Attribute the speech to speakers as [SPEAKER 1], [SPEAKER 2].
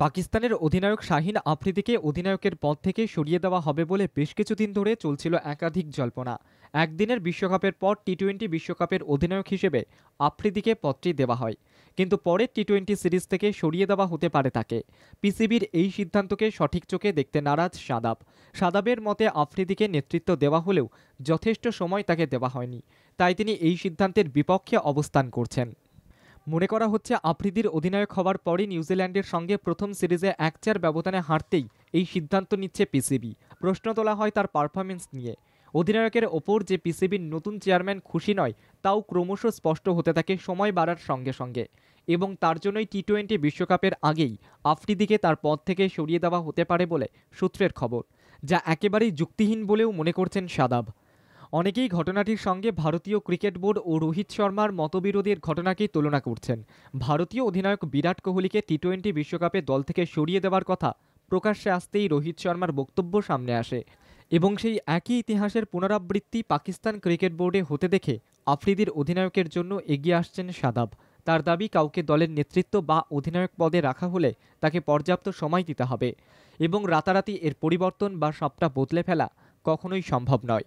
[SPEAKER 1] পাকিস্তানের অধিনায়ক শাহিন আফ্রিদিকে অধিনায়কের পদ থেকে সরিয়ে দেওয়া হবে বলে বেশ কিছুদিন ধরে চলছিল একাধিক জল্পনা। একদিনের বিশ্বকাপের পর টি-টোয়েন্টি বিশ্বকাপের অধিনায়ক হিসেবে আফ্রিদিকে পদটি দেওয়া হয়, কিন্তু পরে টি-টোয়েন্টি সিরিজ থেকে সরিয়ে দেওয়া হতে পারে তাকে। পিসিবির এই সিদ্ধান্তকে সঠিক চোখে দেখতে নারাজ সাদাব। সাদাবের মতে আফ্রিদিকে নেতৃত্ব দেওয়া হলেও যথেষ্ট সময় তাকে দেওয়া হয়নি, তাই তিনি এই সিদ্ধান্তের বিপক্ষে অবস্থান করছেন। মনে করা হচ্ছে আফ্রিদির অধিনায়ক হওয়ার পরই নিউজিল্যান্ডের সঙ্গে প্রথম সিরিজে ১-৪ ব্যবধানে হারতেই এই সিদ্ধান্ত নিচ্ছে পিসিবি। প্রশ্ন তোলা হয় তার পারফরম্যান্স নিয়ে। অধিনায়কের ওপর যে পিসিবির নতুন চেয়ারম্যান খুশি নয়, তাও ক্রমশ স্পষ্ট হতে থাকে সময় বাড়ার সঙ্গে সঙ্গে, এবং তার জন্যই টি-টোয়েন্টি বিশ্বকাপের আগেই আফ্রিদিকে তার পদ থেকে সরিয়ে দেওয়া হতে পারে বলে সূত্রের খবর, যা একেবারেই যুক্তিহীন বলেও মনে করছেন সাদাব। অনেকেই ঘটনাটির সঙ্গে ভারতীয় ক্রিকেট বোর্ড ও রোহিত শর্মার মতবিরোধের ঘটনাকেই তুলনা করছেন। ভারতীয় অধিনায়ক বিরাট কোহলিকে টি-টোয়েন্টি বিশ্বকাপে দল থেকে সরিয়ে দেওয়ার কথা প্রকাশ্যে আসতেই রোহিত শর্মার বক্তব্য সামনে আসে, এবং সেই একই ইতিহাসের পুনরাবৃত্তি পাকিস্তান ক্রিকেট বোর্ডে হতে দেখে আফ্রিদির অধিনায়কের জন্য এগিয়ে আসছেন সাদাব। তার দাবি, কাউকে দলের নেতৃত্ব বা অধিনায়ক পদে রাখা হলে তাকে পর্যাপ্ত সময় দিতে হবে, এবং রাতারাতি এর পরিবর্তন বা সবটা বদলে ফেলা কখনোই সম্ভব নয়।